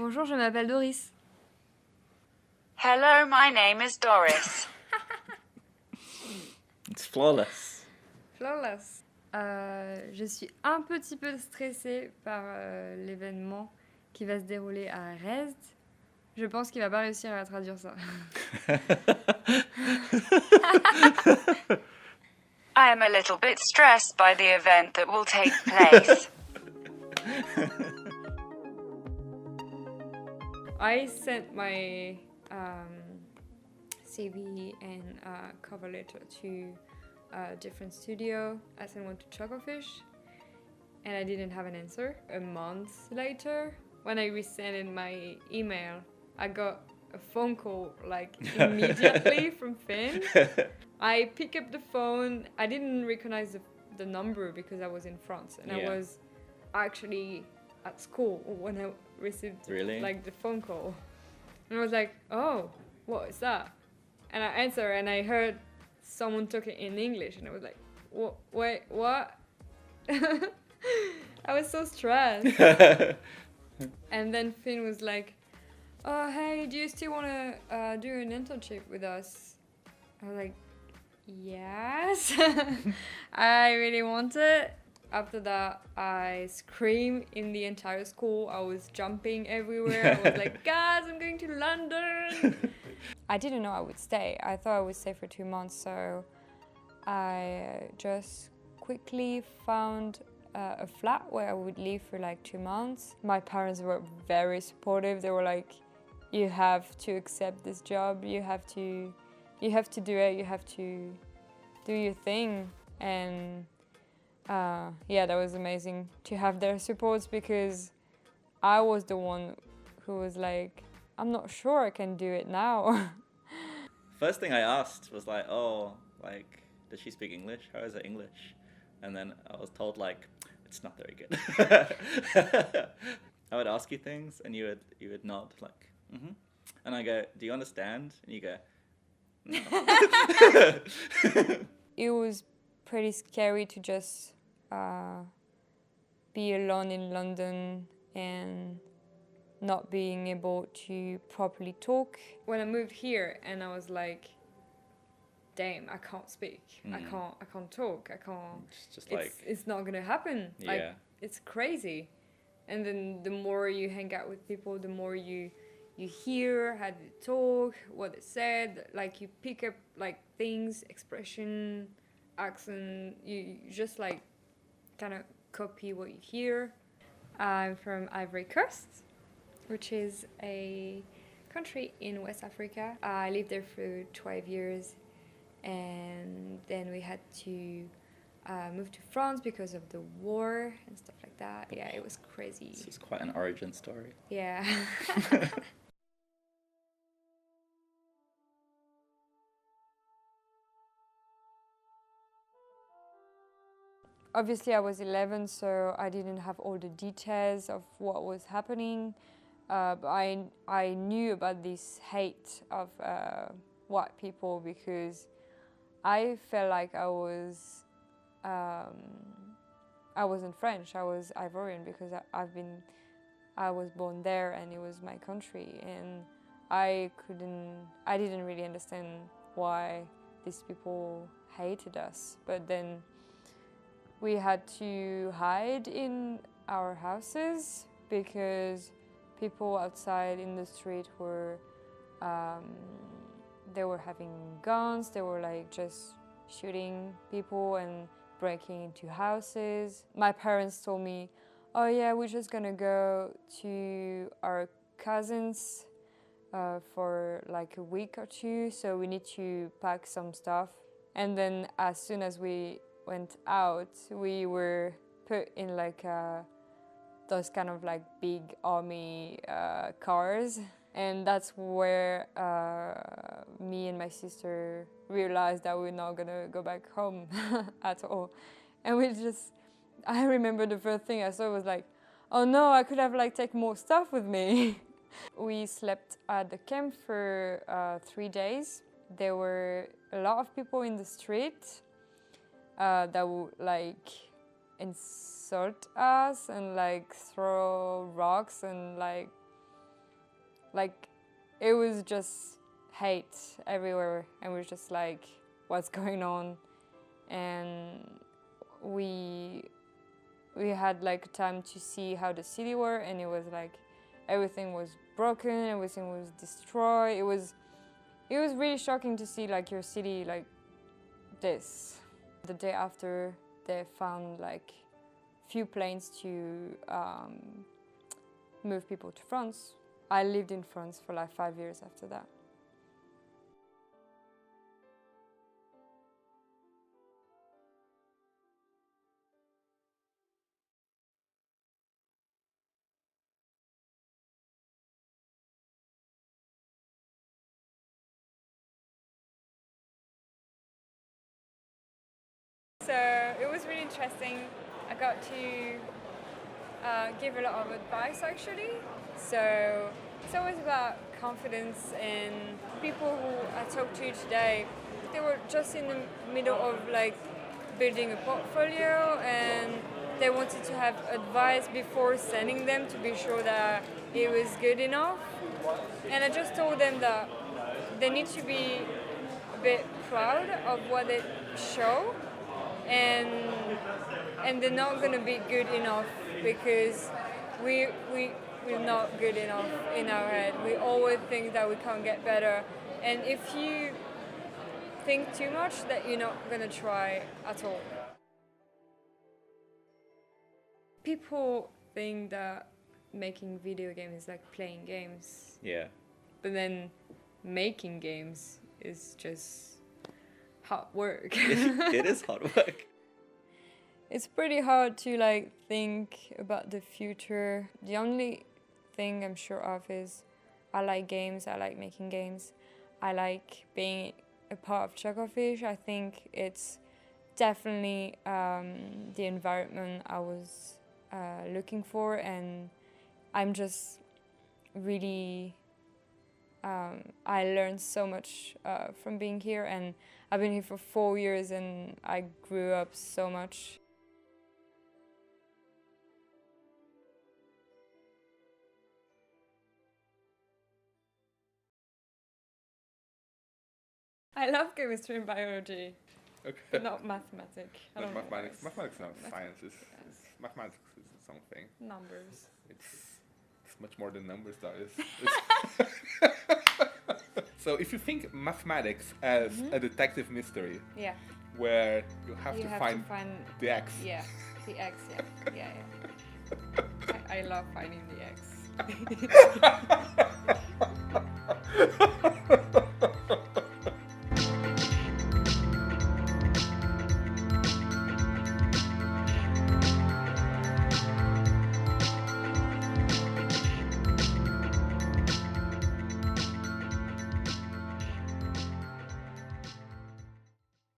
Bonjour, je m'appelle Doris. Hello, my name is Doris. It's flawless. Flawless. Je suis un petit peu stressée par l'événement qui va se dérouler à Resd. Je pense qu'il va pas réussir à traduire ça. I am a little bit stressed by the event that will take place. I sent my CV and cover letter to a different studio. I sent one to Chucklefish, and I didn't have an answer. A month later, when I resended my email, I got a phone call like immediately from Finn. I pick up the phone. I didn't recognize the number because I was in France, and I was actually at school when I received like the phone call. And I was like, oh, what is that? And I answer, and I heard someone talking in English, and I was like, wait, what? I was so stressed. And then Finn was like, oh, hey, do you still want to do an internship with us? I was like, yes. I really want it. After that, I screamed in the entire school. I was jumping everywhere. I was like, guys, I'm going to London. I didn't know I would stay. I thought I would stay for 2 months, so I just quickly found a flat where I would live for like 2 months. My parents were very supportive. They were like, you have to accept this job. You have to do it. You have to do your thing. And yeah, that was amazing to have their support, because I was the one who was like, I'm not sure I can do it now. First thing I asked was like, oh, like, does she speak English? How is her English? And then I was told like, it's not very good. I would ask you things and you would nod like, mm-hmm. And I go, do you understand? And you go, no. It was pretty scary to just be alone in London and not being able to properly talk. When I moved here and I was like, damn, I can't speak. I can't talk. It's not gonna happen. Yeah. Like, it's crazy. And then the more you hang out with people, the more you hear how they talk, what they said, like you pick up like things, expression, accent, you just like kind of copy what you hear. I'm from Ivory Coast, which is a country in West Africa. I lived there for 12 years, and then we had to move to France because of the war and stuff like that. Yeah, it was crazy. This is quite an origin story. Yeah. Obviously, I was 11, so I didn't have all the details of what was happening. But I knew about this hate of white people, because I felt like I wasn't French. I was Ivorian because I was born there and it was my country, and I didn't really understand why these people hated us. But then we had to hide in our houses because people outside in the street were they were having guns. They were like just shooting people and breaking into houses. My parents told me, oh yeah, we're just gonna go to our cousins for like a week or two, so we need to pack some stuff. And then as soon as we went out, we were put in like those kind of like big army cars, and that's where me and my sister realized that we're not gonna go back home at all. And I remember the first thing I saw was like, oh no, I could have like taken more stuff with me. We slept at the camp for 3 days. There were a lot of people in the street that would like insult us and like throw rocks and like Like, it was just hate everywhere, and we were just like, what's going on? And we had like time to see how the city were, and it was like everything was broken, everything was destroyed. It was really shocking to see like your city like this. The day after, they found like few planes to move people to France. I lived in France for like 5 years after that. So it was really interesting. I got to give a lot of advice actually. So it's always about confidence, and people who I talked to today, they were just in the middle of like building a portfolio, and they wanted to have advice before sending them to be sure that it was good enough. And I just told them that they need to be a bit proud of what they show, and they're not going to be good enough because we're not good enough in our head. We always think that we can't get better, and if you think too much, that you're not going to try at all. People think that making video games is like playing games, Yeah. but then making games is just hard work. It is hard work. It's pretty hard to like think about the future. The only thing I'm sure of is I like games, I like making games, I like being a part of Chucklefish. I think it's definitely the environment I was looking for, and I'm just really I learned so much from being here, and I've been here for 4 years and I grew up so much. I love chemistry and biology, Okay. but not mathematics. I don't know why. Mathematics is not science. Mathematics is something. Numbers. It's much more than numbers, though. So if you think mathematics as a detective mystery, Yeah. where you have You to have find to find the X. Yeah, the X. Yeah. I love finding the X.